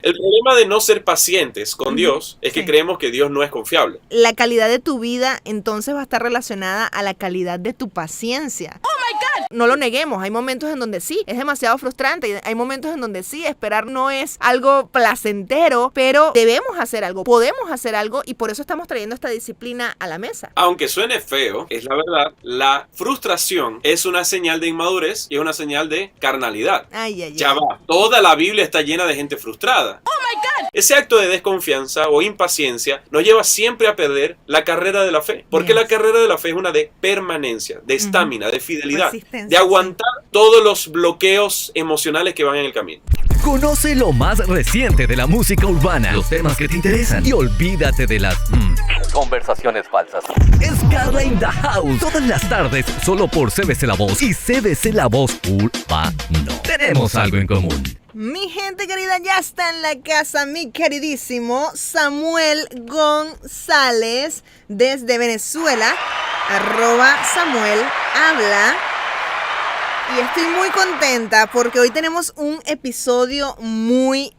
El problema de no ser pacientes con Dios es que creemos que Dios no es confiable. La calidad de tu vida entonces va a estar relacionada a la calidad de tu paciencia. ¡Oh, my God! No lo neguemos, hay momentos en donde sí, es demasiado frustrante, y hay momentos en donde sí, esperar no es algo placentero, pero debemos hacer algo, podemos hacer algo, y por eso estamos trayendo esta disciplina a la mesa. Aunque suene feo, es la verdad, la frustración es una señal de inmadurez y es una señal de carnalidad. Ya va, toda la Biblia está llena de gente frustrada. ¡Oh, my God! Ese acto de desconfianza o impaciencia nos lleva siempre a perder la carrera de la fe, porque la carrera de la fe es una de permanencia, de estamina, de fidelidad, de aguantar todos los bloqueos emocionales que van en el camino. Conoce lo más reciente de la música urbana, los temas que te interesan y olvídate de las conversaciones falsas. Es Carla in the House, todas las tardes, solo por CBC La Voz y CBC La Voz Urbano. Tenemos algo en común. Mi gente querida, ya está en la casa mi queridísimo Samuel González desde Venezuela, @Samuel habla. Y estoy muy contenta porque hoy tenemos un episodio muy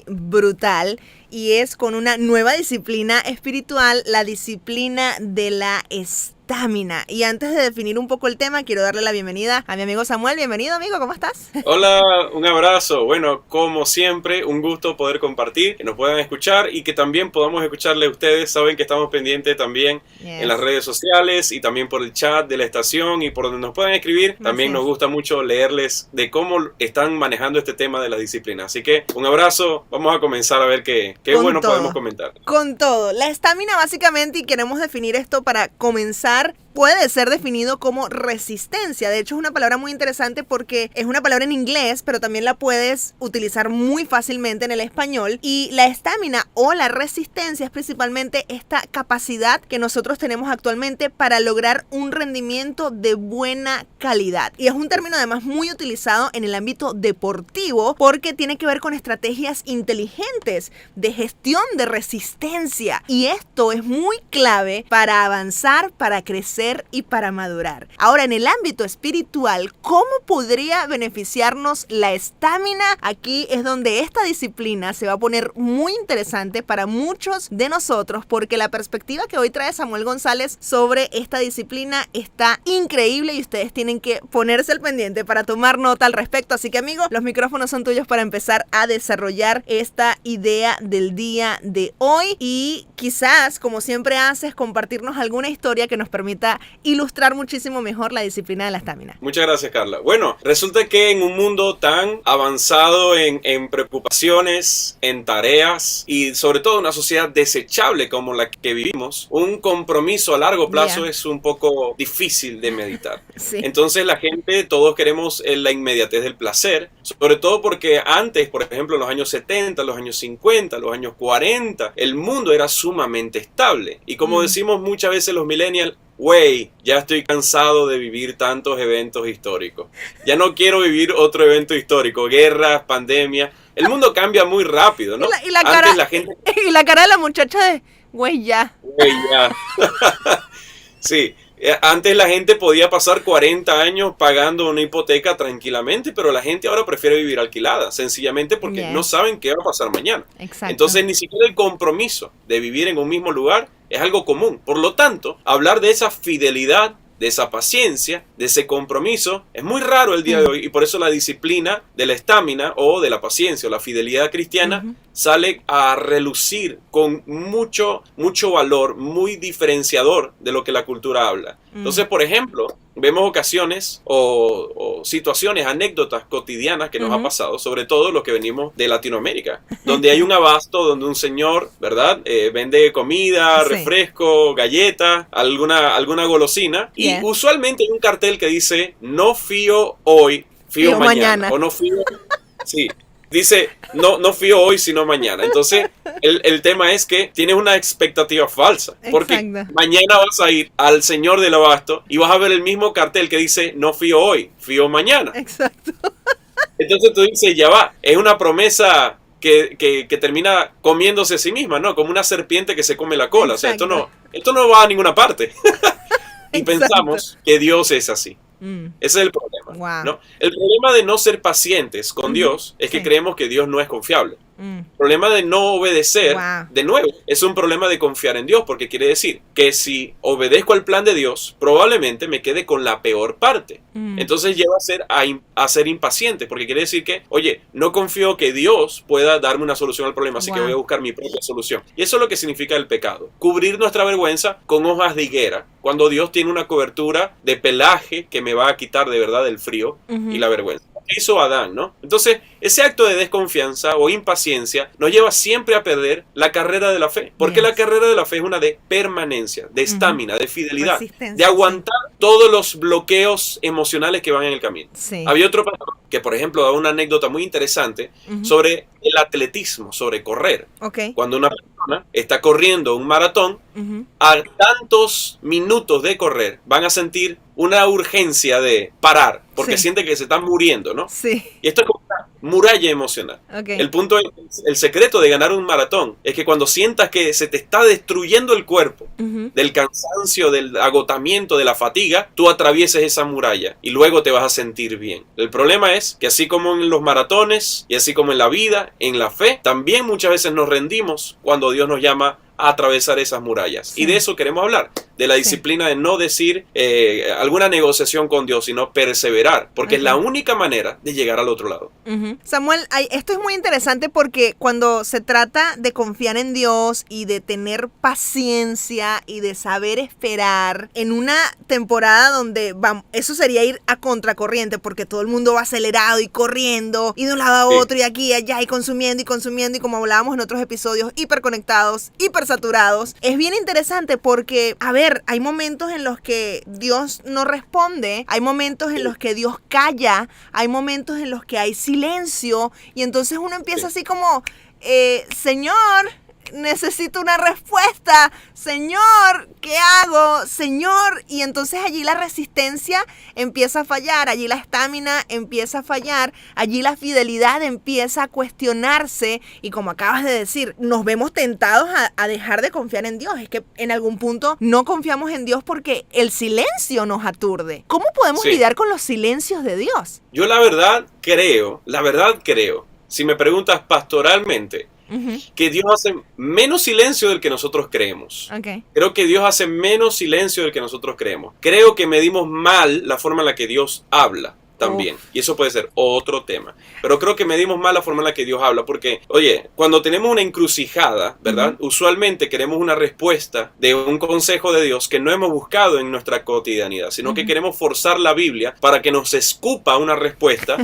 brutal y es con una nueva disciplina espiritual, la disciplina de la estamina. Y antes de definir un poco el tema, quiero darle la bienvenida a mi amigo Samuel. Bienvenido, amigo, ¿cómo estás? Hola, un abrazo. Bueno, como siempre, un gusto poder compartir, que nos puedan escuchar y que también podamos escucharle a ustedes. Saben que estamos pendientes también en las redes sociales y también por el chat de la estación y por donde nos puedan escribir. También nos gusta mucho leerles de cómo están manejando este tema de la disciplina. Así que un abrazo. Vamos a comenzar a ver qué bueno podemos comentar. Con todo. La estamina básicamente, y queremos definir esto para comenzar, puede ser definido como resistencia. De hecho, es una palabra muy interesante porque es una palabra en inglés, pero también la puedes utilizar muy fácilmente en el español. Y la estamina o la resistencia es principalmente esta capacidad que nosotros tenemos actualmente para lograr un rendimiento de buena calidad. Y es un término además muy utilizado en el ámbito deportivo porque tiene que ver con estrategias inteligentes de gestión de resistencia. Y esto es muy clave para avanzar, para crecer y para madurar. Ahora, en el ámbito espiritual, ¿cómo podría beneficiarnos la estamina? Aquí es donde esta disciplina se va a poner muy interesante para muchos de nosotros, porque la perspectiva que hoy trae Samuel González sobre esta disciplina está increíble y ustedes tienen que ponerse al pendiente para tomar nota al respecto. Así que, amigos, los micrófonos son tuyos para empezar a desarrollar esta idea del día de hoy y quizás, como siempre haces, compartirnos alguna historia que nos permita ilustrar muchísimo mejor la disciplina de la estamina. Muchas gracias, Carla. Bueno, resulta que en un mundo tan avanzado en preocupaciones, en tareas y sobre todo una sociedad desechable como la que vivimos, un compromiso a largo plazo es un poco difícil de meditar. Entonces la gente, todos queremos la inmediatez del placer, sobre todo porque antes, por ejemplo, en los años 70, los años 50, los años 40, el mundo era sumamente estable. Y como decimos muchas veces los millennials, ya estoy cansado de vivir tantos eventos históricos. Ya no quiero vivir otro evento histórico, guerras, pandemia. El mundo cambia muy rápido, ¿no? Y la cara de la muchacha de, ya. Sí. Antes la gente podía pasar 40 años pagando una hipoteca tranquilamente, pero la gente ahora prefiere vivir alquilada, sencillamente porque no saben qué va a pasar mañana. Exacto. Entonces ni siquiera el compromiso de vivir en un mismo lugar es algo común. Por lo tanto, hablar de esa fidelidad, de esa paciencia, de ese compromiso, es muy raro el día de hoy y por eso la disciplina de la estamina o de la paciencia o la fidelidad cristiana sale a relucir con mucho valor, muy diferenciador de lo que la cultura habla. Entonces, por ejemplo, vemos ocasiones o situaciones, anécdotas cotidianas que nos ha pasado, sobre todo los que venimos de Latinoamérica, donde hay un abasto, donde un señor, ¿verdad? Vende comida, refresco, galletas, alguna golosina, y usualmente hay un cartel que dice, no fío hoy, fío mañana. O no fío, dice, no fío hoy, sino mañana. Entonces, el tema es que tienes una expectativa falsa. Porque mañana vas a ir al señor del abasto y vas a ver el mismo cartel que dice, no fío hoy, fío mañana. Exacto. Entonces tú dices, ya va, es una promesa que termina comiéndose a sí misma, ¿no? Como una serpiente que se come la cola. Exacto. O sea, esto no va a ninguna parte. Y pensamos que Dios es así. Ese es el problema, ¿no? El problema de no ser pacientes con Dios es que creemos que Dios no es confiable. Mm. El problema de no obedecer, Wow. de nuevo, es un problema de confiar en Dios, porque quiere decir que si obedezco al plan de Dios, probablemente me quede con la peor parte. Mm. Entonces lleva a ser impaciente, porque quiere decir que, oye, no confío que Dios pueda darme una solución al problema, así que Wow. voy a buscar mi propia solución. Y eso es lo que significa el pecado. Cubrir nuestra vergüenza con hojas de higuera, cuando Dios tiene una cobertura de pelaje que me va a quitar de verdad el frío Ujú. y la vergüenza. ¿Qué hizo Adán, no? Entonces, ese acto de desconfianza o impaciencia nos lleva siempre a perder la carrera de la fe. Porque Yes. la carrera de la fe es una de permanencia, de estamina, de fidelidad, Resistencia, de aguantar todos los bloqueos emocionales que van en el camino. Sí. Había otro pastor que, por ejemplo, daba una anécdota muy interesante Ujú. sobre el atletismo, sobre correr. Ok. Cuando una persona está corriendo un maratón, Ujú. a tantos minutos de correr van a sentir una urgencia de parar, porque Sí. sienten que se están muriendo, ¿no? Sí. Y esto es como una muralla emocional. Ok. El punto es, el secreto de ganar un maratón es que cuando sientas que se te está destruyendo el cuerpo, Ujú. del cansancio, del agotamiento, de la fatiga, tú atravieses esa muralla y luego te vas a sentir bien. El problema es que así como en los maratones y así como en la vida, en la fe, también muchas veces nos rendimos cuando Dios nos llama a atravesar esas murallas. Sí. Y de eso queremos hablar, de la Sí. disciplina de no decir alguna negociación con Dios, sino perseverar, porque es la Ok. única manera de llegar al otro lado. Ujú. Samuel, esto es muy interesante porque cuando se trata de confiar en Dios y de tener paciencia y de saber esperar en una temporada donde eso sería ir a contracorriente porque todo el mundo va acelerado y corriendo y de un lado a Sí. otro y aquí y allá y consumiendo y como hablábamos en otros episodios, hiperconectados, hipersaturados. Es bien interesante porque, a ver, hay momentos en los que Dios no responde, hay momentos en los que Dios calla, hay momentos en los que hay silencio y entonces uno empieza así como, Señor, necesito una respuesta, Señor, ¿qué hago? Señor, y entonces allí la resistencia empieza a fallar, allí la estamina empieza a fallar, allí la fidelidad empieza a cuestionarse y como acabas de decir, nos vemos tentados a dejar de confiar en Dios. Es que en algún punto no confiamos en Dios porque el silencio nos aturde. ¿Cómo podemos Sí. lidiar con los silencios de Dios? Yo la verdad creo, si me preguntas pastoralmente, Ujú. que Dios hace menos silencio del que nosotros creemos. Ok. Creo que Dios hace menos silencio del que nosotros creemos. Creo que medimos mal la forma en la que Dios habla también. Y eso puede ser otro tema. Pero creo que medimos mal la forma en la que Dios habla porque, oye, cuando tenemos una encrucijada, ¿verdad? Usualmente queremos una respuesta de un consejo de Dios que no hemos buscado en nuestra cotidianidad, sino que queremos forzar la Biblia para que nos escupa una respuesta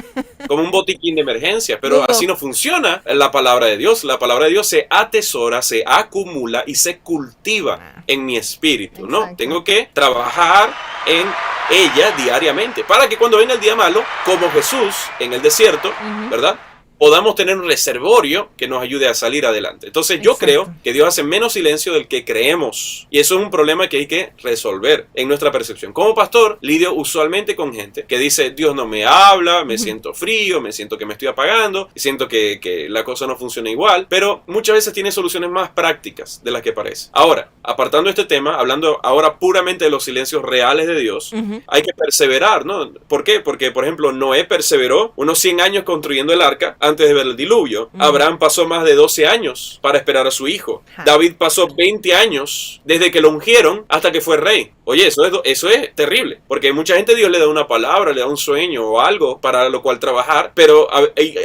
como un botiquín de emergencia. Pero Dudo. así no funciona la palabra de Dios. La palabra de Dios se atesora, se acumula y se cultiva en mi espíritu, ¿no? Exacto. Tengo que trabajar en ella diariamente para que cuando venga el día malo, como Jesús en el desierto, Ujú. ¿verdad? Podamos tener un reservorio que nos ayude a salir adelante. Entonces yo Exacto. creo que Dios hace menos silencio del que creemos. Y eso es un problema que hay que resolver en nuestra percepción. Como pastor, lidio usualmente con gente que dice, Dios no me habla, me siento frío, me siento que me estoy apagando, siento que la cosa no funciona igual, pero muchas veces tiene soluciones más prácticas de las que parece. Ahora, apartando este tema, hablando ahora puramente de los silencios reales de Dios, Ujú. hay que perseverar, ¿no? ¿Por qué? Porque, por ejemplo, Noé perseveró unos 100 años construyendo el arca antes de ver el diluvio. Abraham pasó más de 12 años para esperar a su hijo. Ajá. David pasó 20 años desde que lo ungieron hasta que fue rey. Oye, eso es terrible, porque mucha gente Dios le da una palabra, le da un sueño o algo para lo cual trabajar, pero a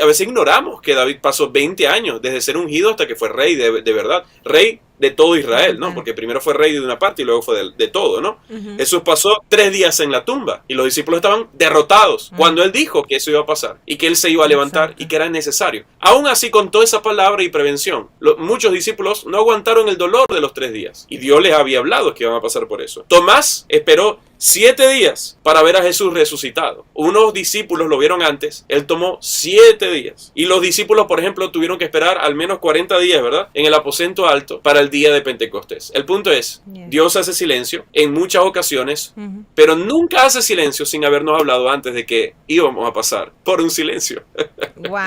veces ignoramos que David pasó 20 años desde ser ungido hasta que fue rey de verdad. Rey de todo Israel, ¿no? Porque primero fue rey de una parte y luego fue de todo, ¿no? Ujú. Jesús pasó 3 días en la tumba y los discípulos estaban derrotados cuando él dijo que eso iba a pasar y que él se iba a levantar Exacto. y que era necesario. Aún así, con toda esa palabra y prevención, muchos discípulos no aguantaron el dolor de los 3 días y Dios les había hablado que iban a pasar por eso. Tomás esperó 7 días para ver a Jesús resucitado. Unos discípulos lo vieron antes, él tomó 7 días. Y los discípulos, por ejemplo, tuvieron que esperar al menos 40 días, ¿verdad? En el aposento alto para el día de Pentecostés. El punto es, Yes. Dios hace silencio en muchas ocasiones, Ujú. pero nunca hace silencio sin habernos hablado antes de que íbamos a pasar por un silencio. Wow.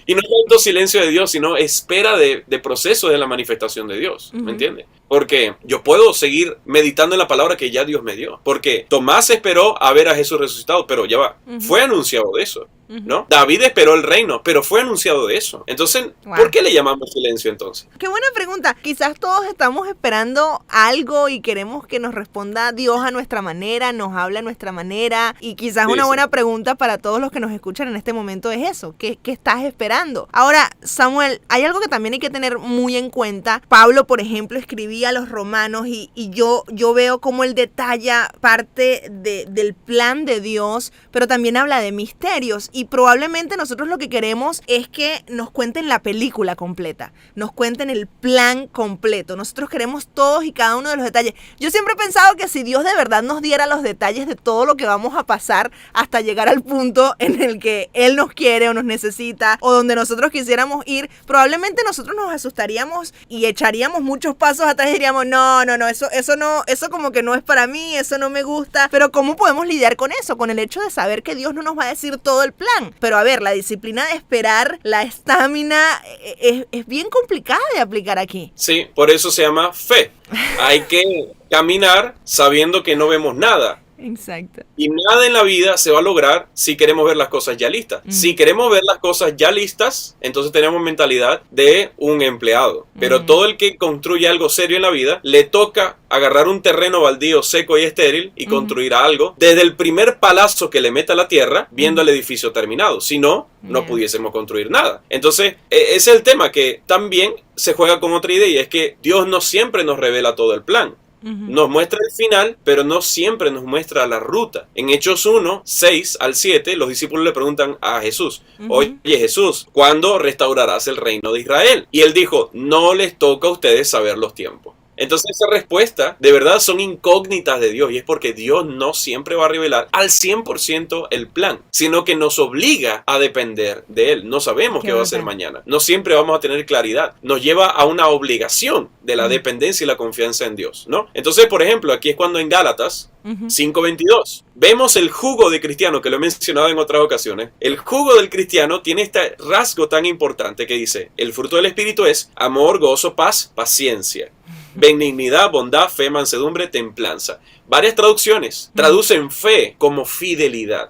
Y no tanto silencio de Dios, sino espera de proceso de la manifestación de Dios. Ujú. ¿Me entiendes? Porque yo puedo seguir meditando en la palabra que ya Dios me dio. Porque Tomás esperó a ver a Jesús resucitado, pero ya va, fue anunciado de eso, ¿no? David esperó el reino, pero fue anunciado de eso. Entonces, ¿por qué le llamamos silencio entonces? Qué buena pregunta. Quizás todos estamos esperando algo y queremos que nos responda Dios a nuestra manera, nos habla a nuestra manera. Y quizás una buena pregunta para todos los que nos escuchan en este momento es eso. ¿Qué estás esperando? Ahora, Samuel, hay algo que también hay que tener muy en cuenta. Pablo, por ejemplo, escribía a los romanos y yo veo cómo él detalla parte del plan de Dios, pero también habla de misterios. Y probablemente nosotros lo que queremos es que nos cuenten la película completa, nos cuenten el plan completo. Nosotros queremos todos y cada uno de los detalles. Yo siempre he pensado que si Dios de verdad nos diera los detalles de todo lo que vamos a pasar hasta llegar al punto en el que Él nos quiere o nos necesita o donde nosotros quisiéramos ir, probablemente nosotros nos asustaríamos y echaríamos muchos pasos atrás y diríamos, no, eso como que no es para mí, eso no me gusta. Pero ¿cómo podemos lidiar con eso? Con el hecho de saber que Dios no nos va a decir todo el plan. Pero a ver, la disciplina de esperar, la estamina, es bien complicada de aplicar aquí. Sí, por eso se llama fe. Hay que caminar sabiendo que no vemos nada. Exacto. Y nada en la vida se va a lograr si queremos ver las cosas ya listas. Si queremos ver las cosas ya listas, entonces tenemos mentalidad de un empleado. Pero todo el que construye algo serio en la vida, le toca agarrar un terreno baldío, seco y estéril y construir algo desde el primer palazo que le meta a la tierra, viendo el edificio terminado. Si no, no pudiésemos construir nada. Entonces, ese es el tema, que también se juega con otra idea, y es que Dios no siempre nos revela todo el plan. Nos muestra el final, pero no siempre nos muestra la ruta. En Hechos 1, 6 al 7, los discípulos le preguntan a Jesús, oye Jesús, ¿cuándo restaurarás el reino de Israel? Y él dijo, no les toca a ustedes saber los tiempos. Entonces esa respuesta de verdad son incógnitas de Dios, y es porque Dios no siempre va a revelar al 100% el plan, sino que nos obliga a depender de Él. No sabemos qué va a hacer mañana, no siempre vamos a tener claridad, nos lleva a una obligación de la dependencia y la confianza en Dios, ¿no? Entonces, por ejemplo, aquí es cuando en Gálatas 5:22 vemos el jugo de cristiano, que lo he mencionado en otras ocasiones. El jugo del cristiano tiene este rasgo tan importante que dice, el fruto del Espíritu es amor, gozo, paz, paciencia, benignidad, bondad, fe, mansedumbre, templanza. Varias traducciones traducen fe como fidelidad.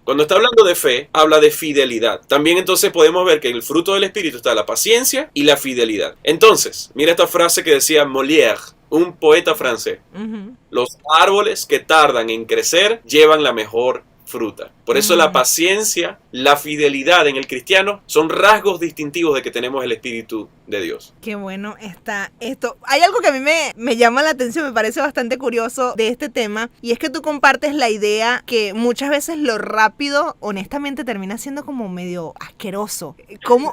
Cuando está hablando de fe, habla de fidelidad. También entonces podemos ver que en el fruto del Espíritu está la paciencia y la fidelidad. Entonces, mira esta frase que decía Molière, un poeta francés. Los árboles que tardan en crecer llevan la mejor fruta. Por eso la paciencia, la fidelidad en el cristiano son rasgos distintivos de que tenemos el Espíritu de Dios. Qué bueno está esto. Hay algo que a mí me llama la atención, me parece bastante curioso de este tema, y es que tú compartes la idea que muchas veces lo rápido, honestamente, termina siendo como medio asqueroso. ¿Cómo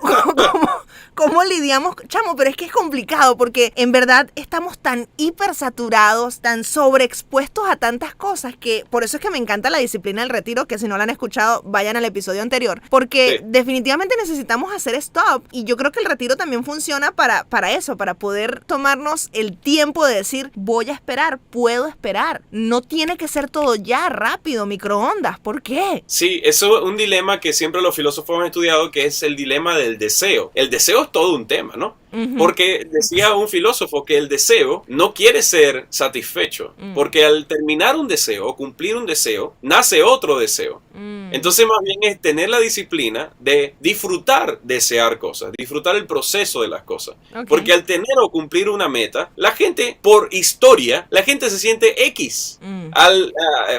lidiamos? Chamo, pero es que es complicado, porque en verdad estamos tan hipersaturados, tan sobreexpuestos a tantas cosas, que por eso es que me encanta la disciplina del retiro, que si no la han escuchado, vayan al episodio anterior, porque definitivamente necesitamos hacer stop, y yo creo que el retiro también funciona para eso, para poder tomarnos el tiempo de decir, voy a esperar, puedo esperar, no tiene que ser todo ya, rápido, microondas, ¿por qué? Sí, eso es un dilema que siempre los filósofos han estudiado, que es el dilema del deseo. El deseo es todo un tema, ¿no? Porque decía un filósofo que el deseo no quiere ser satisfecho, porque al terminar un deseo o cumplir un deseo, nace otro deseo. Entonces más bien es tener la disciplina de disfrutar desear cosas, disfrutar el proceso de las cosas. Porque al tener o cumplir una meta, la gente, por historia, la gente se siente X.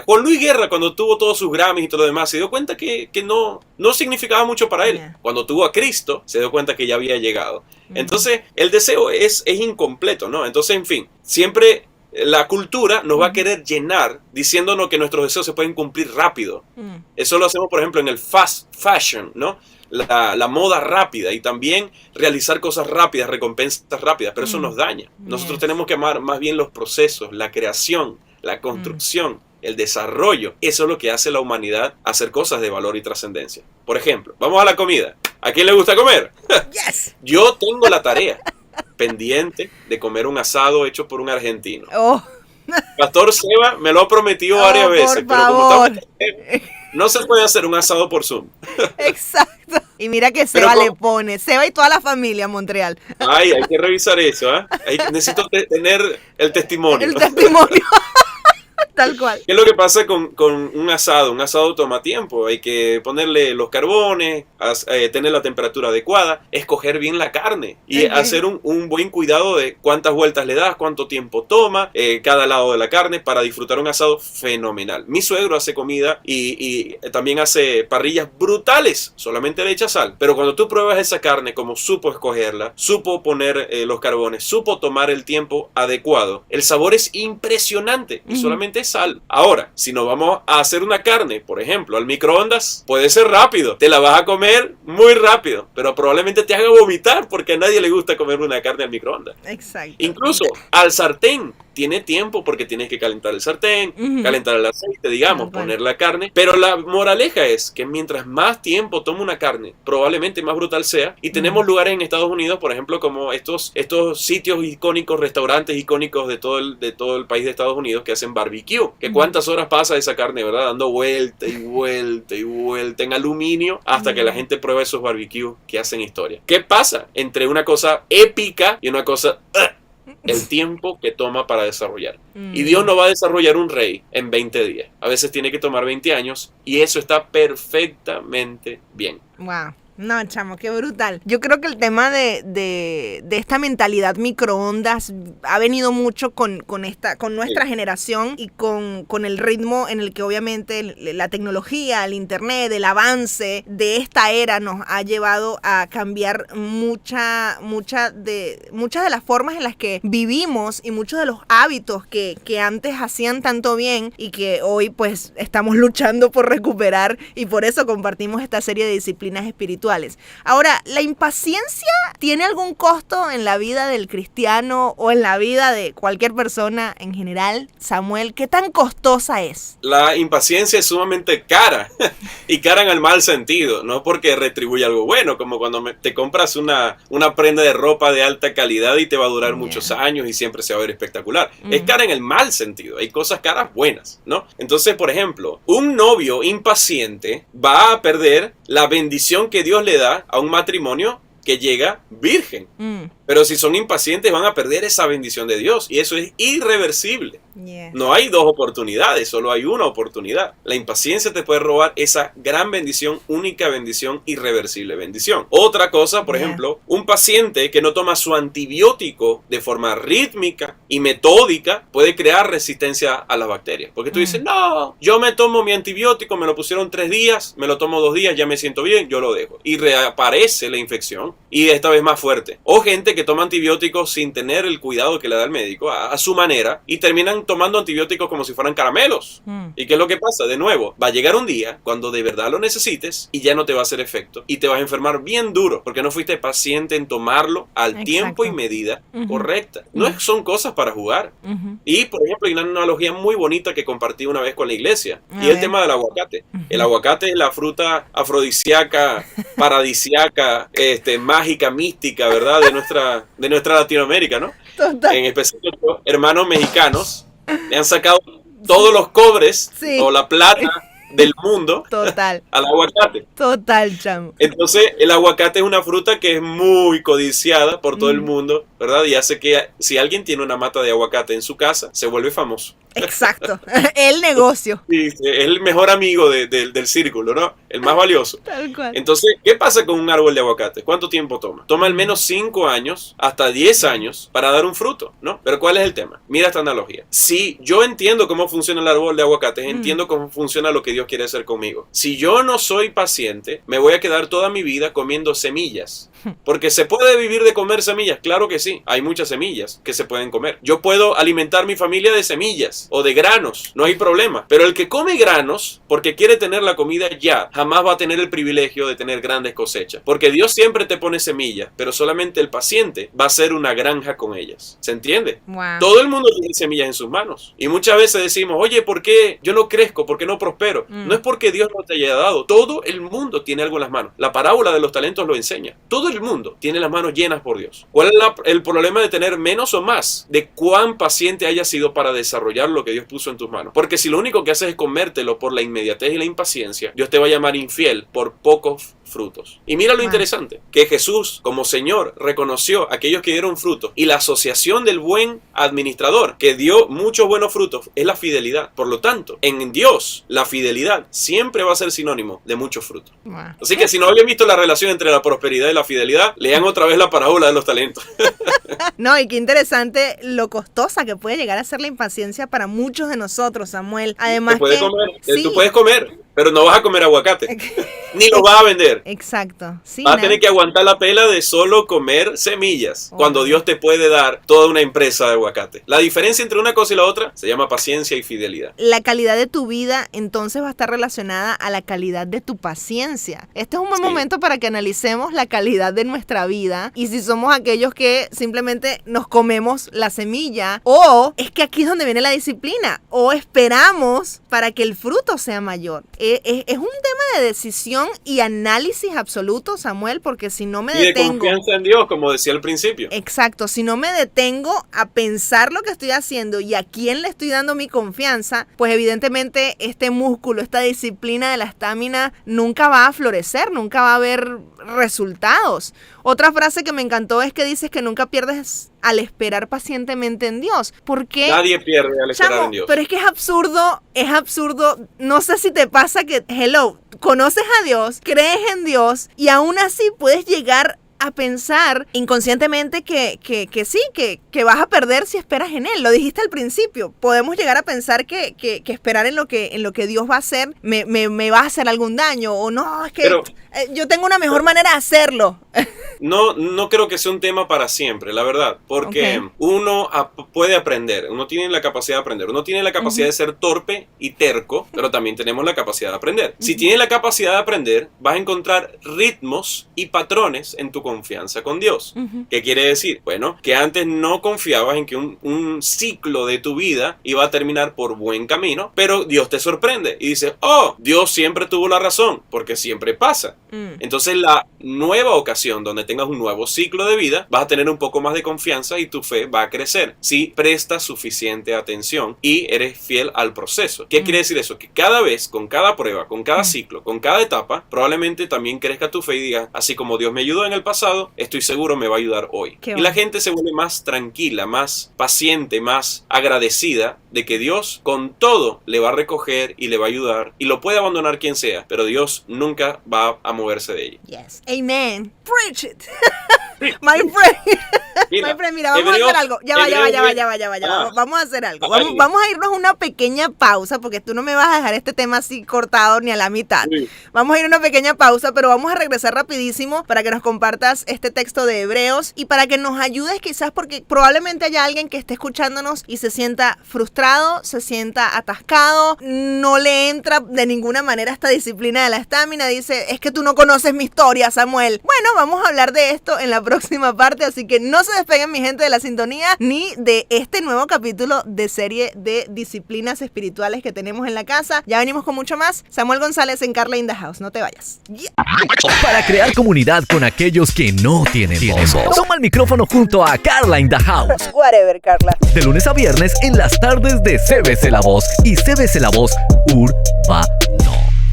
Juan Luis Guerra, cuando tuvo todos sus Grammys y todo lo demás, se dio cuenta que no significaba mucho para él. Cuando tuvo a Cristo, se dio cuenta que ya había llegado. Entonces, el deseo es incompleto, ¿no? Entonces, en fin, siempre la cultura nos va a querer llenar diciéndonos que nuestros deseos se pueden cumplir rápido. Eso lo hacemos, por ejemplo, en el fast fashion, ¿no? La moda rápida, y también realizar cosas rápidas, recompensas rápidas, pero eso nos daña. Nosotros tenemos que amar más bien los procesos, la creación, la construcción, el desarrollo. Eso es lo que hace la humanidad, hacer cosas de valor y trascendencia. Por ejemplo, vamos a la comida. ¿A quién le gusta comer? Yes. Yo tengo la tarea pendiente de comer un asado hecho por un argentino. Pastor Seba me lo ha prometido varias veces. Por favor. No se puede hacer un asado por Zoom. Exacto. Y mira que Pero Seba le pone. Seba y toda la familia en Montreal. Ay, hay que revisar eso, ¿ah? Necesito tener el testimonio. El testimonio. Tal cual. ¿Qué es lo que pasa con un asado? Un asado toma tiempo. Hay que ponerle los carbones, tener la temperatura adecuada, escoger bien la carne y hacer un buen cuidado de cuántas vueltas le das, cuánto tiempo toma cada lado de la carne para disfrutar un asado fenomenal. Mi suegro hace comida y también hace parrillas brutales. Solamente le echa sal. Pero cuando tú pruebas esa carne, como supo escogerla, supo poner los carbones, supo tomar el tiempo adecuado, el sabor es impresionante y solamente sal. Ahora, si nos vamos a hacer una carne, por ejemplo, al microondas, puede ser rápido. Te la vas a comer muy rápido, pero probablemente te haga vomitar porque a nadie le gusta comer una carne al microondas. Exacto. Incluso al sartén. Tiene tiempo porque tienes que calentar el sartén, calentar el aceite, digamos, poner la carne. Pero la moraleja es que mientras más tiempo toma una carne, probablemente más brutal sea. Y tenemos lugares en Estados Unidos, por ejemplo, como estos sitios icónicos, restaurantes icónicos de todo el país de Estados Unidos que hacen barbecue. Que cuántas horas pasa esa carne, ¿verdad? Dando vuelta y vuelta y vuelta en aluminio hasta que la gente prueba esos barbecues que hacen historia. ¿Qué pasa entre una cosa épica y una cosa... el tiempo que toma para desarrollar. Y Dios no va a desarrollar un rey en 20 días. A veces tiene que tomar 20 años y eso está perfectamente bien. Wow. No, chamo, qué brutal. Yo creo que el tema de esta mentalidad microondas ha venido mucho con nuestra generación y con el ritmo en el que obviamente la tecnología, el internet, el avance de esta era nos ha llevado a cambiar muchas de las formas en las que vivimos y muchos de los hábitos que antes hacían tanto bien y que hoy pues estamos luchando por recuperar, y por eso compartimos esta serie de disciplinas espirituales. Ahora, ¿la impaciencia tiene algún costo en la vida del cristiano o en la vida de cualquier persona en general? Samuel, ¿qué tan costosa es? La impaciencia es sumamente cara y cara en el mal sentido, no porque retribuye algo bueno, como cuando te compras una prenda de ropa de alta calidad y te va a durar muchos años y siempre se va a ver espectacular. Es cara en el mal sentido, hay cosas caras buenas, ¿no? Entonces, por ejemplo, un novio impaciente va a perder la bendición que Dios le da a un matrimonio que llega virgen. Pero si son impacientes van a perder esa bendición de Dios y eso es irreversible. No hay dos oportunidades, solo hay una oportunidad. La impaciencia te puede robar esa gran bendición, única bendición, irreversible bendición. Otra cosa, por ejemplo, un paciente que no toma su antibiótico de forma rítmica y metódica puede crear resistencia a las bacterias. Porque tú dices, no, yo me tomo mi antibiótico, me lo pusieron 3 días, me lo tomo 2 días, ya me siento bien, yo lo dejo. Y reaparece la infección y esta vez más fuerte. O gente que toma antibióticos sin tener el cuidado que le da el médico a su manera y terminan tomando antibióticos como si fueran caramelos. ¿Y qué es lo que pasa? De nuevo, va a llegar un día cuando de verdad lo necesites y ya no te va a hacer efecto y te vas a enfermar bien duro porque no fuiste paciente en tomarlo al tiempo y medida correcta. No son cosas para jugar. Y, por ejemplo, hay una analogía muy bonita que compartí una vez con la iglesia y el tema del aguacate. El aguacate es la fruta afrodisíaca, paradisíaca, mágica, mística, ¿verdad? De nuestra Latinoamérica, ¿no? Total. En específico, hermanos mexicanos le han sacado todos los cobres o la plata del mundo total al aguacate. Total, chamo. Entonces, el aguacate es una fruta que es muy codiciada por todo el mundo, ¿verdad? Y hace que si alguien tiene una mata de aguacate en su casa, se vuelve famoso. Exacto. El negocio. Sí, es el mejor amigo del círculo, ¿no? El más valioso. Tal cual. Entonces, ¿qué pasa con un árbol de aguacate? ¿Cuánto tiempo toma? Toma al menos 5 años, hasta 10 años, para dar un fruto, ¿no? Pero ¿cuál es el tema? Mira esta analogía. Si yo entiendo cómo funciona el árbol de aguacate, entiendo cómo funciona lo que Dios quiere hacer conmigo. Si yo no soy paciente, me voy a quedar toda mi vida comiendo semillas. Porque ¿se puede vivir de comer semillas? Claro que sí. Hay muchas semillas que se pueden comer. Yo puedo alimentar mi familia de semillas o de granos. No hay problema. Pero el que come granos porque quiere tener la comida ya, jamás va a tener el privilegio de tener grandes cosechas. Porque Dios siempre te pone semillas, pero solamente el paciente va a ser una granja con ellas. ¿Se entiende? Wow. Todo el mundo tiene semillas en sus manos. Y muchas veces decimos, oye, ¿por qué yo no crezco? ¿Por qué no prospero? No es porque Dios no te haya dado. Todo el mundo tiene algo en las manos. La parábola de los talentos lo enseña. Todo el mundo tiene las manos llenas por Dios. ¿Cuál es el problema de tener menos o más? De cuán paciente hayas sido para desarrollar lo que Dios puso en tus manos. Porque si lo único que haces es comértelo por la inmediatez y la impaciencia, Dios te va a llamar infiel por pocos frutos. Y mira lo interesante, que Jesús como Señor reconoció a aquellos que dieron frutos, y la asociación del buen administrador que dio muchos buenos frutos es la fidelidad. Por lo tanto, en Dios la fidelidad siempre va a ser sinónimo de muchos frutos. Wow. Así que si no habían visto la relación entre la prosperidad y la fidelidad, lean otra vez la parábola de los talentos. No, y qué interesante lo costosa que puede llegar a ser la impaciencia para muchos de nosotros, Samuel. Además Tú sí. puedes comer, pero no vas a comer aguacate, ni lo vas a vender. Exacto. Sí, Vas a tener que aguantar la pela de solo comer semillas, cuando Dios te puede dar toda una empresa de aguacate. La diferencia entre una cosa y la otra se llama paciencia y fidelidad. La calidad de tu vida entonces va a estar relacionada a la calidad de tu paciencia. Este es un buen momento para que analicemos la calidad de nuestra vida y si somos aquellos que simplemente nos comemos la semilla, o es que aquí es donde viene la disciplina, o esperamos para que el fruto sea mayor. Es un tema de decisión y análisis absoluto, Samuel, porque si no me Y de detengo... confianza en Dios, como decía al principio. Exacto, si no me detengo a pensar lo que estoy haciendo y a quién le estoy dando mi confianza, pues evidentemente este músculo, esta disciplina de la estamina nunca va a florecer, nunca va a haber resultados. Otra frase que me encantó es que dices que nunca pierdes al esperar pacientemente en Dios. ¿Por qué? Nadie pierde al esperar en Dios. Pero es que es absurdo. No sé si te pasa que, conoces a Dios, crees en Dios y aún así puedes llegar a pensar inconscientemente que sí, que vas a perder si esperas en Él. Lo dijiste al principio. Podemos llegar a pensar que esperar en lo que Dios va a hacer me va a hacer algún daño. O no, es que yo tengo una mejor manera de hacerlo. No creo que sea un tema para siempre, la verdad. Porque uno puede aprender. Uno tiene la capacidad de aprender. Uno tiene la capacidad de ser torpe y terco, pero también tenemos la capacidad de aprender. Si tienes la capacidad de aprender, vas a encontrar ritmos y patrones en tu confianza con Dios. ¿Qué quiere decir? Bueno, que antes no confiabas en que un ciclo de tu vida iba a terminar por buen camino, pero Dios te sorprende y dice, oh, Dios siempre tuvo la razón, porque siempre pasa. Entonces la nueva ocasión donde tengas un nuevo ciclo de vida, vas a tener un poco más de confianza y tu fe va a crecer si prestas suficiente atención y eres fiel al proceso. ¿Qué quiere decir eso? Que cada vez, con cada prueba, con cada ciclo, con cada etapa, probablemente también crezca tu fe y digas, así como Dios me ayudó en el pasado, estoy seguro me va a ayudar hoy. Y la gente se vuelve más tranquila, más paciente, más agradecida de que Dios con todo le va a recoger y le va a ayudar y lo puede abandonar quien sea, pero Dios nunca va a moverse de ella. Yes. Amen. Preach it. My friend. Mira, vamos a hacer algo. Ya va. Vamos a hacer algo. Vamos a irnos a una pequeña pausa porque tú no me vas a dejar este tema así cortado ni a la mitad. Sí. Vamos a ir a una pequeña pausa, pero vamos a regresar rapidísimo para que nos compartas este texto de Hebreos y para que nos ayudes quizás porque probablemente haya alguien que esté escuchándonos y se sienta frustrado, se sienta atascado, no le entra de ninguna manera esta disciplina de la estamina, dice, es que tú no conoces mi historia, Samuel. Bueno, vamos a hablar de esto en la próxima parte, así que no se despeguen mi gente de la sintonía ni de este nuevo capítulo de serie de disciplinas espirituales que tenemos en la casa. Ya venimos con mucho más. Samuel González en Carla in the House, no te vayas. Yeah. Para crear comunidad con aquellos que no tienen voz, toma el micrófono junto a Carla in the House. Whatever, Carla. De lunes a viernes en las tardes de CBC La Voz y CBC La Voz Urbano.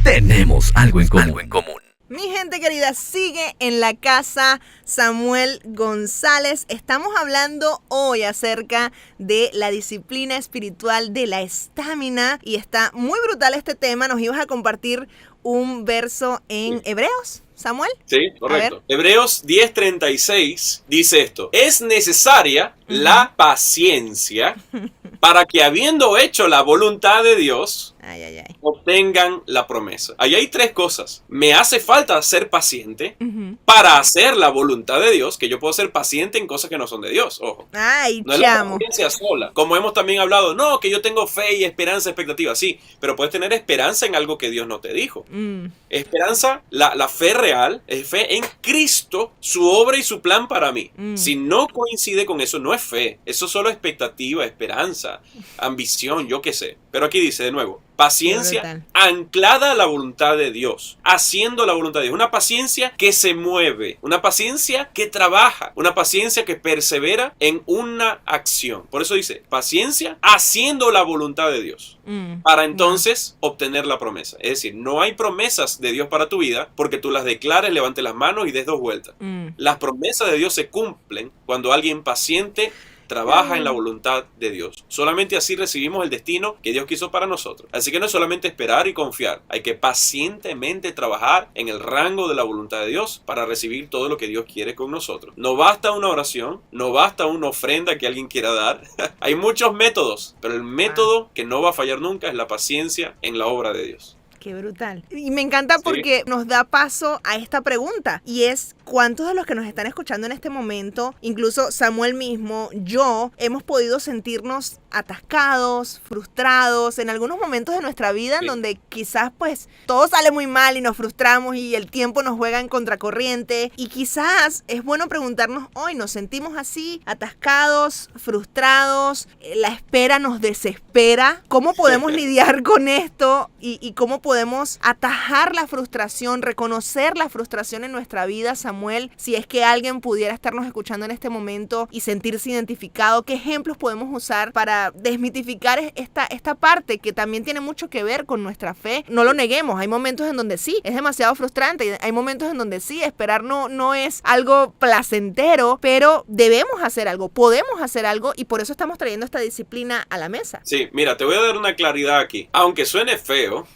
Tenemos algo en común. Mi gente querida, sigue en la casa Samuel González. Estamos hablando hoy acerca de la disciplina espiritual de la estamina y está muy brutal este tema. Nos ibas a compartir un verso en Hebreos, Samuel. Sí, correcto. Hebreos 10:36 dice esto: es necesaria la paciencia para que habiendo hecho la voluntad de Dios, Ay, ay, ay. obtengan la promesa. Ahí hay 3 cosas. Me hace falta ser paciente Ujú. para hacer la voluntad de Dios, que yo puedo ser paciente en cosas que no son de Dios, ojo. Ay, No es la chamo. paciencia sola. Como hemos también hablado, no, que yo tengo fe y esperanza, expectativa, sí, pero puedes tener esperanza en algo que Dios no te dijo. Esperanza, la fe real, es fe en Cristo, su obra y su plan para mí. Si no coincide con eso, no es fe. Eso es solo expectativa, esperanza, ambición, yo qué sé. Pero aquí dice de nuevo, paciencia anclada a la voluntad de Dios, haciendo la voluntad de Dios. Una paciencia que se mueve, una paciencia que trabaja, una paciencia que persevera en una acción. Por eso dice, paciencia haciendo la voluntad de Dios, para entonces obtener la promesa. Es decir, no hay promesas de Dios para tu vida porque tú las declares, levantes las manos y des 2 vueltas. Las promesas de Dios se cumplen cuando alguien paciente trabaja en la voluntad de Dios. Solamente así recibimos el destino que Dios quiso para nosotros. Así que no es solamente esperar y confiar. Hay que pacientemente trabajar en el rango de la voluntad de Dios para recibir todo lo que Dios quiere con nosotros. No basta una oración, no basta una ofrenda que alguien quiera dar. Hay muchos métodos, pero el método que no va a fallar nunca es la paciencia en la obra de Dios. Qué brutal. Y me encanta porque nos da paso a esta pregunta, y es, ¿cuántos de los que nos están escuchando en este momento, incluso Samuel mismo, yo, hemos podido sentirnos atascados, frustrados en algunos momentos de nuestra vida en donde quizás pues todo sale muy mal y nos frustramos y el tiempo nos juega en contracorriente? Y quizás es bueno preguntarnos hoy, ¿nos sentimos así, atascados, frustrados? ¿La espera nos desespera? ¿Cómo podemos lidiar con esto y cómo podemos atajar la frustración, reconocer la frustración en nuestra vida, Samuel? Si es que alguien pudiera estarnos escuchando en este momento y sentirse identificado, ¿qué ejemplos podemos usar para desmitificar esta parte que también tiene mucho que ver con nuestra fe? No lo neguemos, hay momentos en donde sí, es demasiado frustrante, hay momentos en donde sí, esperar no es algo placentero, pero debemos hacer algo, podemos hacer algo, y por eso estamos trayendo esta disciplina a la mesa. Sí, mira, te voy a dar una claridad aquí. Aunque suene feo,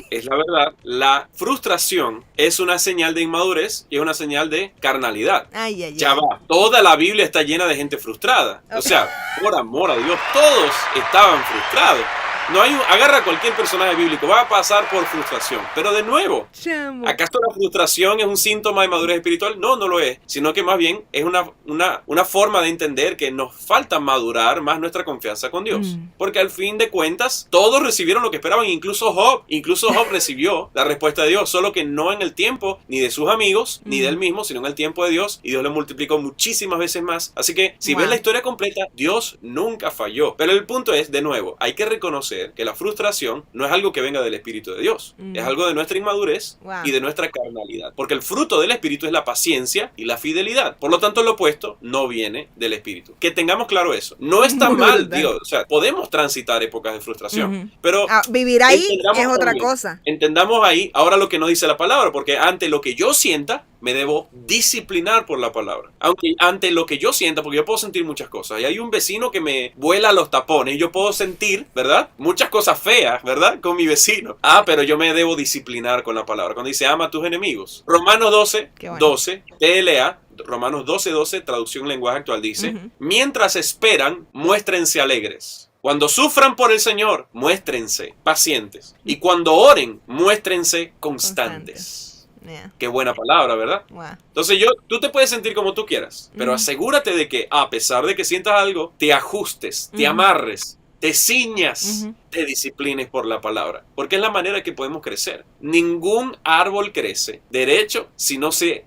es la verdad, la frustración es una señal de inmadurez y es una señal de carnalidad. Ay, ay, Ya ay. va, toda la Biblia está llena de gente frustrada. O sea, por amor a Dios, todos estaban frustrados. No hay agarra a cualquier personaje bíblico, va a pasar por frustración. Pero de nuevo, Chamo. ¿acaso la frustración es un síntoma de madurez espiritual? No, no lo es. Sino que más bien es una forma de entender que nos falta madurar más nuestra confianza con Dios. Porque al fin de cuentas, todos recibieron lo que esperaban, incluso Job. Incluso Job recibió la respuesta de Dios, solo que no en el tiempo ni de sus amigos, ni de él mismo, sino en el tiempo de Dios. Y Dios le multiplicó muchísimas veces más. Así que si ves la historia completa, Dios nunca falló. Pero el punto es, de nuevo, hay que reconocer que la frustración no es algo que venga del Espíritu de Dios, es algo de nuestra inmadurez y de nuestra carnalidad, porque el fruto del Espíritu es la paciencia y la fidelidad. Por lo tanto, lo opuesto no viene del Espíritu. Que tengamos claro eso. No está mal, digo, o sea, podemos transitar épocas de frustración, pero vivir ahí es otra cosa. Entendamos ahí ahora lo que nos dice la palabra, porque ante lo que yo sienta, me debo disciplinar por la palabra. Aunque ante lo que yo sienta, porque yo puedo sentir muchas cosas. Y hay un vecino que me vuela los tapones. Y yo puedo sentir, ¿verdad? Muchas cosas feas, ¿verdad? Con mi vecino. Pero yo me debo disciplinar con la palabra. Cuando dice, ama a tus enemigos. Romanos 12, bueno. 12, TLA. Romanos 12, traducción lenguaje actual, dice, mientras esperan, muéstrense alegres. Cuando sufran por el Señor, muéstrense pacientes. Y cuando oren, muéstrense constantes. Yeah. Qué buena palabra, ¿verdad? Wow. Entonces tú te puedes sentir como tú quieras, pero asegúrate de que a pesar de que sientas algo, te ajustes, te amarres, te ciñas, te disciplines por la palabra, porque es la manera que podemos crecer. Ningún árbol crece derecho si no se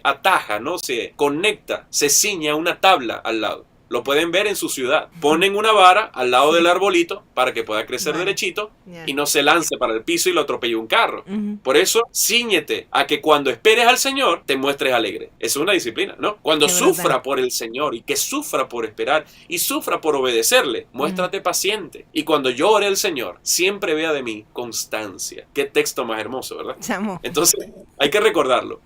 ataja, no se conecta, se ciña a una tabla al lado. Lo pueden ver en su ciudad. Ponen una vara al lado del arbolito para que pueda crecer derechito y no se lance para el piso y lo atropelle un carro. Por eso, cíñete a que cuando esperes al Señor, te muestres alegre. Es una disciplina, ¿no? Cuando sufra por el Señor y que sufra por esperar y sufra por obedecerle, muéstrate paciente. Y cuando yo ore al Señor, siempre vea de mí constancia. Qué texto más hermoso, ¿verdad? Chamo. Entonces, hay que recordarlo.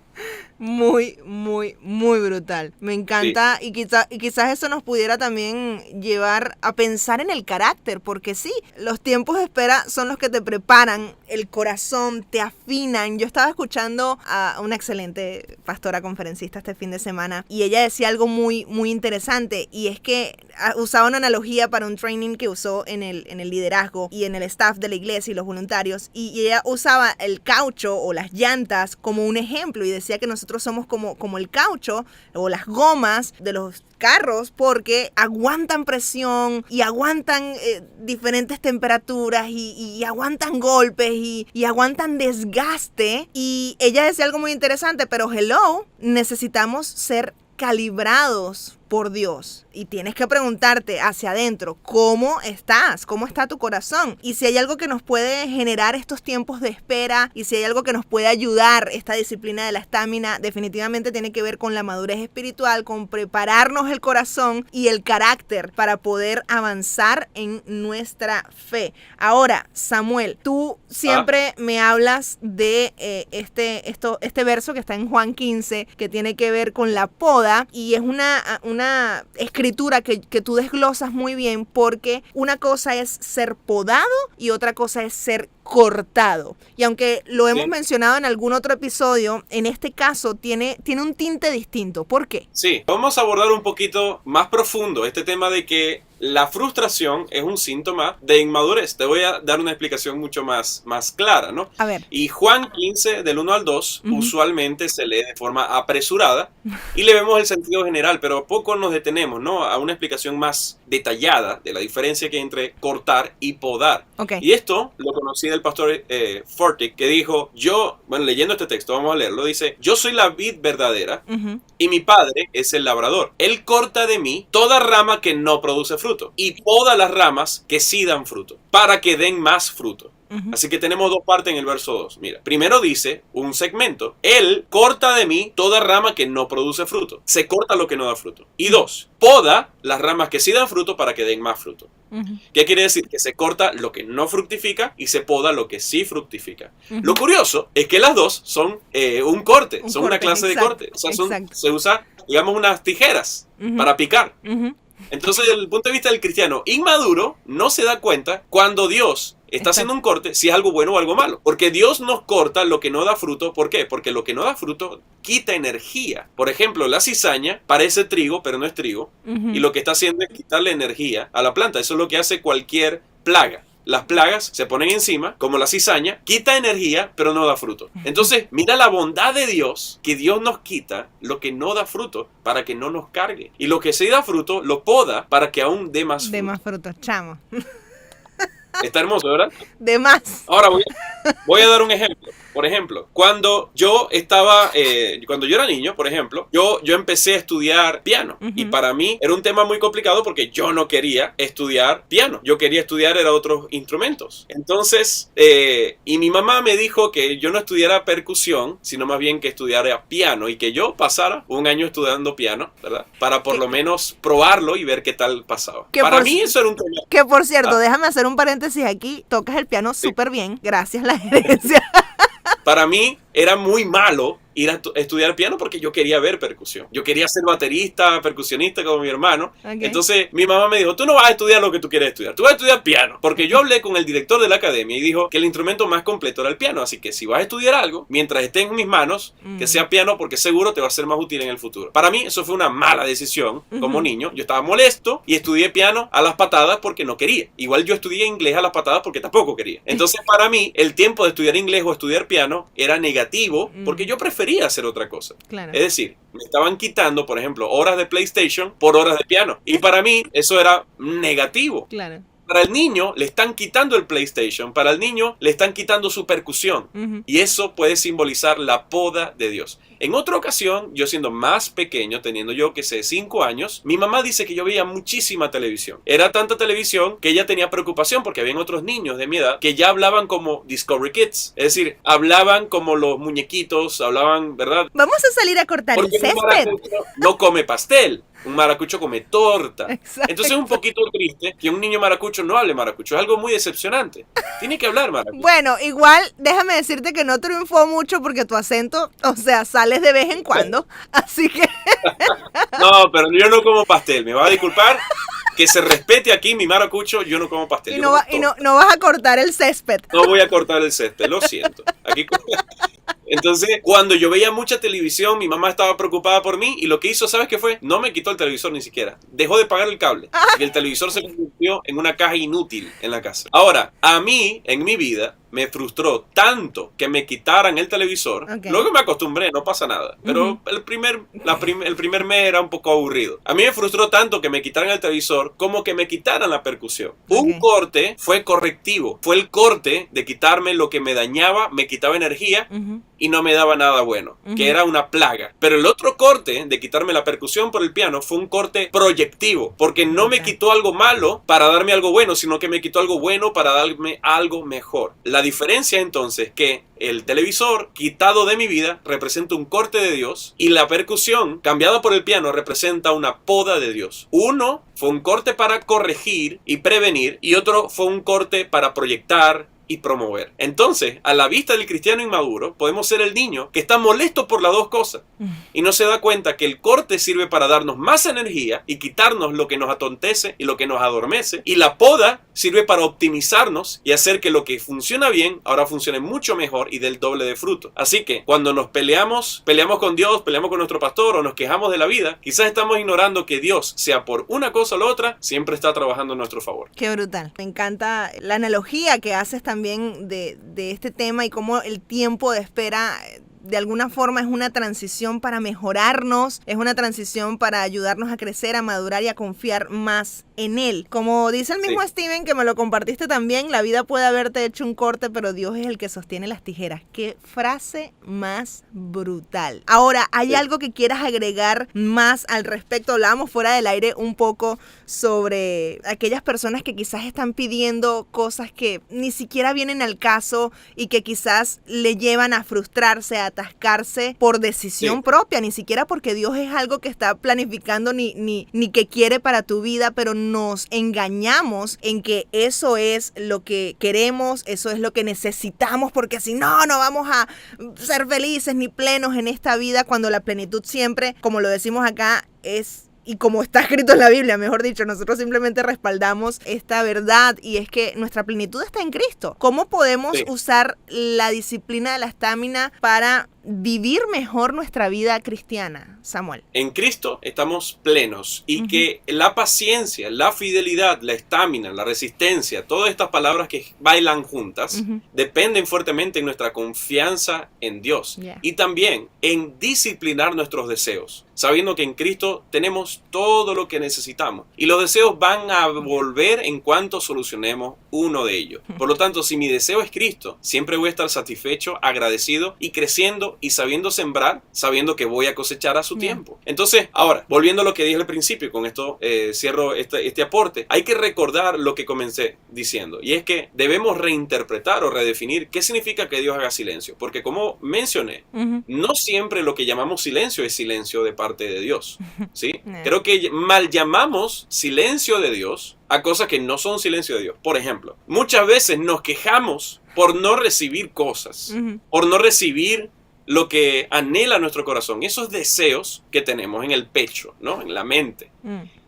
Muy, muy, muy brutal. Me encanta, sí. y quizás eso nos pudiera también llevar a pensar en el carácter, porque sí, los tiempos de espera son los que te preparan el corazón, te afinan. Yo estaba escuchando a una excelente pastora conferencista este fin de semana y ella decía algo muy, muy interesante, y es que usaba una analogía para un training que usó en el liderazgo y en el staff de la iglesia y los voluntarios, y ella usaba el caucho o las llantas como un ejemplo y decía que nosotros somos como el caucho o las gomas de los carros porque aguantan presión y aguantan diferentes temperaturas y aguantan golpes y aguantan desgaste. Y ella decía algo muy interesante, pero necesitamos ser calibrados por Dios. Y tienes que preguntarte hacia adentro, ¿cómo estás? ¿Cómo está tu corazón? Y si hay algo que nos puede generar estos tiempos de espera y si hay algo que nos puede ayudar, esta disciplina de la estamina definitivamente tiene que ver con la madurez espiritual, con prepararnos el corazón y el carácter para poder avanzar en nuestra fe. Ahora, Samuel, tú siempre me hablas de este verso que está en Juan 15, que tiene que ver con la poda, y es una escritura que tú desglosas muy bien, porque una cosa es ser podado y otra cosa es ser cortado. Y aunque lo hemos mencionado en algún otro episodio, en este caso tiene un tinte distinto. ¿Por qué? Sí, vamos a abordar un poquito más profundo este tema de que la frustración es un síntoma de inmadurez. Te voy a dar una explicación mucho más clara, ¿no? A ver. Y Juan 15, del 1 al 2, usualmente se lee de forma apresurada y le vemos el sentido general, pero poco nos detenemos, ¿no? A una explicación más detallada de la diferencia que hay entre cortar y podar. Okay. Y esto lo conocí del pastor Fortick, que dijo, leyendo este texto, vamos a leerlo, dice, yo soy la vid verdadera y mi padre es el labrador. Él corta de mí toda rama que no produce fruto y poda las ramas que sí dan fruto, para que den más fruto. Así que tenemos dos partes en el verso 2. Mira, primero dice un segmento, él corta de mí toda rama que no produce fruto. Se corta lo que no da fruto. Y 2, poda las ramas que sí dan fruto para que den más fruto. ¿Qué quiere decir? Que se corta lo que no fructifica y se poda lo que sí fructifica. Lo curioso es que las dos son un corte, son una clase de corte. O sea, se usa, digamos, unas tijeras para picar. Entonces, desde el punto de vista del cristiano inmaduro, no se da cuenta cuando Dios está haciendo un corte, si es algo bueno o algo malo. Porque Dios nos corta lo que no da fruto. ¿Por qué? Porque lo que no da fruto quita energía. Por ejemplo, la cizaña parece trigo, pero no es trigo. Y lo que está haciendo es quitarle energía a la planta. Eso es lo que hace cualquier plaga. Las plagas se ponen encima, como la cizaña, quita energía, pero no da fruto. Entonces, mira la bondad de Dios, que Dios nos quita lo que no da fruto para que no nos cargue. Y lo que sí da fruto, lo poda para que aún dé más fruto. De más fruto, chamo. Está hermoso, ¿verdad? De más. Ahora voy a dar un ejemplo. Por ejemplo, cuando yo era niño, por ejemplo, yo empecé a estudiar piano. Y para mí era un tema muy complicado porque yo no quería estudiar piano. Yo quería estudiar otros instrumentos. Entonces, y mi mamá me dijo que yo no estudiara percusión, sino más bien que estudiara piano y que yo pasara un año estudiando piano, ¿verdad? Para por lo menos probarlo y ver qué tal pasaba. Para mí eso era un tema. Que por cierto, déjame hacer un paréntesis aquí. Tocas el piano súper bien. Gracias, la gerencia. Para mí era muy malo ir a estudiar piano porque yo quería ver percusión. Yo quería ser baterista, percusionista como mi hermano. Okay. Entonces mi mamá me dijo, tú no vas a estudiar lo que tú quieres estudiar, tú vas a estudiar piano. Porque yo hablé con el director de la academia y dijo que el instrumento más completo era el piano. Así que si vas a estudiar algo, mientras esté en mis manos, que sea piano porque seguro te va a ser más útil en el futuro. Para mí eso fue una mala decisión como niño. Yo estaba molesto y estudié piano a las patadas porque no quería. Igual yo estudié inglés a las patadas porque tampoco quería. Entonces para mí el tiempo de estudiar inglés o estudiar piano era negativo porque yo prefería hacer otra cosa. Claro. Es decir, me estaban quitando, por ejemplo, horas de PlayStation por horas de piano. Y para mí eso era negativo. Claro. Para el niño le están quitando el PlayStation, para el niño le están quitando su percusión. Y eso puede simbolizar la poda de Dios. En otra ocasión, yo siendo más pequeño, teniendo yo que sé 5 años, mi mamá dice que yo veía muchísima televisión. Era tanta televisión que ella tenía preocupación porque habían otros niños de mi edad que ya hablaban como Discovery Kids. Es decir, hablaban como los muñequitos, hablaban, ¿verdad? Vamos a salir a cortar porque el césped. No come pastel. Un maracucho come torta. Exacto. Entonces es un poquito triste que un niño maracucho no hable maracucho. Es algo muy decepcionante. Tiene que hablar maracucho. Bueno, igual déjame decirte que no triunfó mucho porque tu acento, o sea, sales de vez en cuando. Así que... No, pero yo no como pastel. Me va a disculpar. Que se respete aquí mi maracucho, yo no como pastel. Y no vas a cortar el césped. No voy a cortar el césped, lo siento. Aquí Entonces, cuando yo veía mucha televisión, mi mamá estaba preocupada por mí y lo que hizo, ¿sabes qué fue? No me quitó el televisor ni siquiera. Dejó de pagar el cable. Y el televisor se convirtió en una caja inútil en la casa. Ahora, a mí, en mi vida, me frustró tanto que me quitaran el televisor. Okay. Luego me acostumbré, no pasa nada. Pero el primer mes era un poco aburrido. A mí me frustró tanto que me quitaran el televisor como que me quitaran la percusión. Okay. Un corte fue correctivo. Fue el corte de quitarme lo que me dañaba, me quitaba energía y no me daba nada bueno, que era una plaga. Pero el otro corte de quitarme la percusión por el piano fue un corte proyectivo, porque no me quitó algo malo para darme algo bueno, sino que me quitó algo bueno para darme algo mejor. La diferencia entonces que el televisor quitado de mi vida representa un corte de Dios y la percusión cambiada por el piano representa una poda de Dios. Uno fue un corte para corregir y prevenir y otro fue un corte para proyectar y promover. Entonces, a la vista del cristiano inmaduro, podemos ser el niño que está molesto por las dos cosas y no se da cuenta que el corte sirve para darnos más energía y quitarnos lo que nos atontece y lo que nos adormece, y la poda sirve para optimizarnos y hacer que lo que funciona bien ahora funcione mucho mejor y del doble de fruto. Así que cuando nos peleamos con Dios, peleamos con nuestro pastor o nos quejamos de la vida, quizás estamos ignorando que Dios, sea por una cosa o la otra, siempre está trabajando en nuestro favor. Qué brutal. Me encanta la analogía que haces también de este tema y cómo el tiempo de espera de alguna forma es una transición para mejorarnos, es una transición para ayudarnos a crecer, a madurar y a confiar más en Él. Como dice el mismo Steven, que me lo compartiste también, la vida puede haberte hecho un corte, pero Dios es el que sostiene las tijeras. ¡Qué frase más brutal! Ahora, ¿hay algo que quieras agregar más al respecto? Hablábamos fuera del aire un poco sobre aquellas personas que quizás están pidiendo cosas que ni siquiera vienen al caso y que quizás le llevan a frustrarse, a atascarse por decisión propia, ni siquiera porque Dios es algo que está planificando ni que quiere para tu vida, pero nos engañamos en que eso es lo que queremos, eso es lo que necesitamos, porque si no, no vamos a ser felices ni plenos en esta vida, cuando la plenitud siempre, como lo decimos acá, es... Y como está escrito en la Biblia, mejor dicho, nosotros simplemente respaldamos esta verdad y es que nuestra plenitud está en Cristo. ¿Cómo podemos usar la disciplina de la estamina para vivir mejor nuestra vida cristiana, Samuel? En Cristo estamos plenos y que la paciencia, la fidelidad, la estamina, la resistencia, todas estas palabras que bailan juntas, dependen fuertemente en nuestra confianza en Dios y también en disciplinar nuestros deseos, sabiendo que en Cristo tenemos todo lo que necesitamos y los deseos van a volver en cuanto solucionemos uno de ellos. Por lo tanto, si mi deseo es Cristo, siempre voy a estar satisfecho, agradecido y creciendo y sabiendo sembrar, sabiendo que voy a cosechar a su tiempo. Entonces, ahora, volviendo a lo que dije al principio, con esto cierro este aporte, hay que recordar lo que comencé diciendo, y es que debemos reinterpretar o redefinir qué significa que Dios haga silencio, porque como mencioné, no siempre lo que llamamos silencio es silencio de parte de Dios, ¿sí? Creo que mal llamamos silencio de Dios a cosas que no son silencio de Dios. Por ejemplo, muchas veces nos quejamos por no recibir cosas, por no recibir lo que anhela nuestro corazón, esos deseos que tenemos en el pecho, ¿no? En la mente.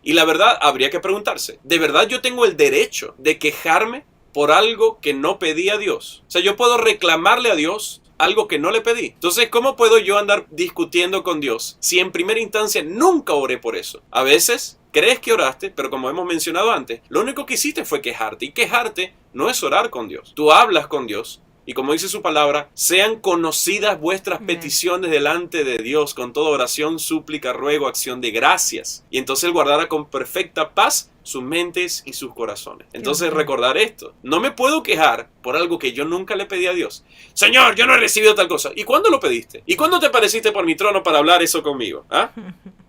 Y la verdad, habría que preguntarse, ¿de verdad yo tengo el derecho de quejarme por algo que no pedí a Dios? O sea, yo puedo reclamarle a Dios algo que no le pedí. Entonces, ¿cómo puedo yo andar discutiendo con Dios si en primera instancia nunca oré por eso? A veces crees que oraste, pero como hemos mencionado antes, lo único que hiciste fue quejarte. Y quejarte no es orar con Dios. Tú hablas con Dios. Y como dice su palabra, sean conocidas vuestras peticiones delante de Dios con toda oración, súplica, ruego, acción de gracias. Y entonces Él guardará con perfecta paz sus mentes y sus corazones. Entonces recordar esto. No me puedo quejar por algo que yo nunca le pedí a Dios. Señor, yo no he recibido tal cosa. ¿Y cuándo lo pediste? ¿Y cuándo te apareciste por mi trono para hablar eso conmigo? ¿Ah?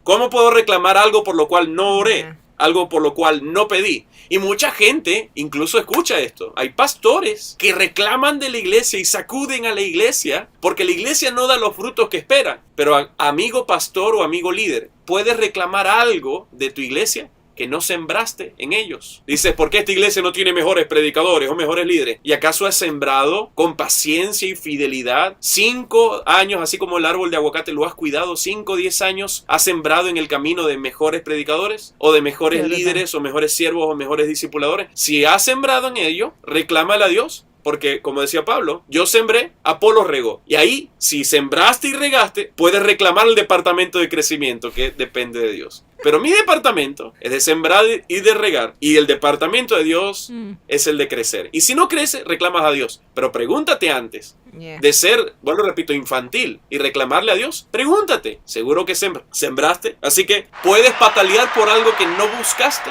¿Cómo puedo reclamar algo por lo cual no oré? Algo por lo cual no pedí. Y mucha gente incluso escucha esto. Hay pastores que reclaman de la iglesia y sacuden a la iglesia porque la iglesia no da los frutos que espera. Pero amigo pastor o amigo líder, ¿puedes reclamar algo de tu iglesia que no sembraste en ellos? Dices, ¿por qué esta iglesia no tiene mejores predicadores o mejores líderes? ¿Y acaso has sembrado con paciencia y fidelidad 5 años, así como el árbol de aguacate lo has cuidado, 5 o 10 años has sembrado en el camino de mejores predicadores o de mejores líderes o mejores siervos o mejores discipuladores? Si has sembrado en ello, reclámale a Dios porque como decía Pablo, yo sembré, Apolo regó. Y ahí, si sembraste y regaste, puedes reclamar el departamento de crecimiento que depende de Dios. Pero mi departamento es de sembrar y de regar. Y el departamento de Dios es el de crecer. Y si no crece, reclamas a Dios. Pero pregúntate antes de ser, bueno, repito, infantil y reclamarle a Dios. Pregúntate. Seguro que sembraste. Así que puedes patalear por algo que no buscaste.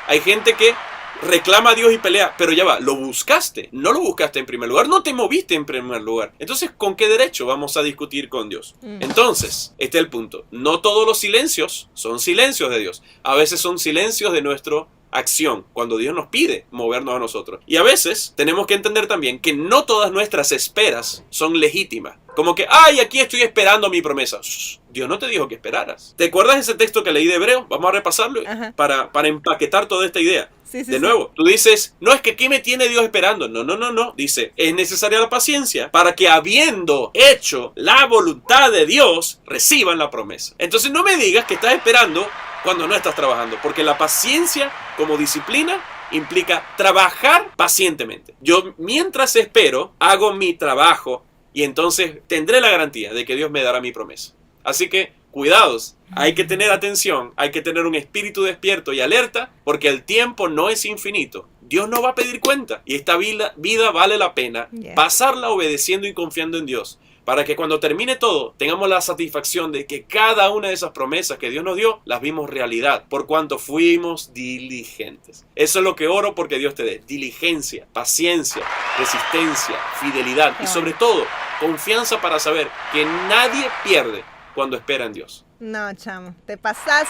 Hay gente que reclama a Dios y pelea, pero ya va, lo buscaste, no lo buscaste en primer lugar, no te moviste en primer lugar. Entonces, ¿con qué derecho vamos a discutir con Dios? Entonces, este es el punto. No todos los silencios son silencios de Dios. A veces son silencios de nuestra acción, cuando Dios nos pide movernos a nosotros. Y a veces tenemos que entender también que no todas nuestras esperas son legítimas. Como que, ay, aquí estoy esperando mi promesa. Shh, Dios no te dijo que esperaras. ¿Te acuerdas de ese texto que leí de Hebreo? Vamos a repasarlo para empaquetar toda esta idea. De nuevo, tú dices, no, es que ¿qué me tiene Dios esperando? No. Dice, es necesaria la paciencia para que habiendo hecho la voluntad de Dios, reciban la promesa. Entonces no me digas que estás esperando cuando no estás trabajando, porque la paciencia como disciplina implica trabajar pacientemente. Yo mientras espero, hago mi trabajo y entonces tendré la garantía de que Dios me dará mi promesa. Así que cuidados, hay que tener atención, hay que tener un espíritu despierto y alerta, porque el tiempo no es infinito. Dios no va a pedir cuenta y esta vida vale la pena pasarla obedeciendo y confiando en Dios, para que cuando termine todo tengamos la satisfacción de que cada una de esas promesas que Dios nos dio las vimos realidad, por cuanto fuimos diligentes. Eso es lo que oro porque Dios te dé: diligencia, paciencia, resistencia, fidelidad y sobre todo confianza para saber que nadie pierde cuando espera en Dios. No, chamo, te pasaste.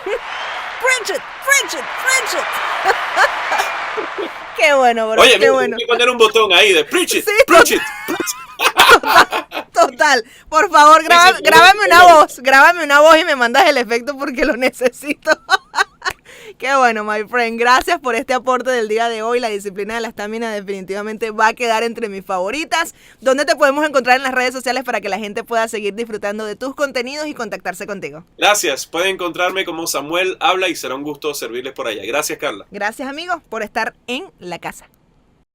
Preach it. Qué bueno, bro. Oye, qué bueno. Hay que poner un botón ahí de preach it, Sí, preach it. Total. Por favor, grábame una voz y me mandas el efecto porque lo necesito. Qué bueno, my friend. Gracias por este aporte del día de hoy. La disciplina de la estamina definitivamente va a quedar entre mis favoritas. ¿Dónde te podemos encontrar en las redes sociales para que la gente pueda seguir disfrutando de tus contenidos y contactarse contigo? Gracias. Pueden encontrarme como Samuel Habla y será un gusto servirles por allá. Gracias, Carla. Gracias, amigos, por estar en la casa.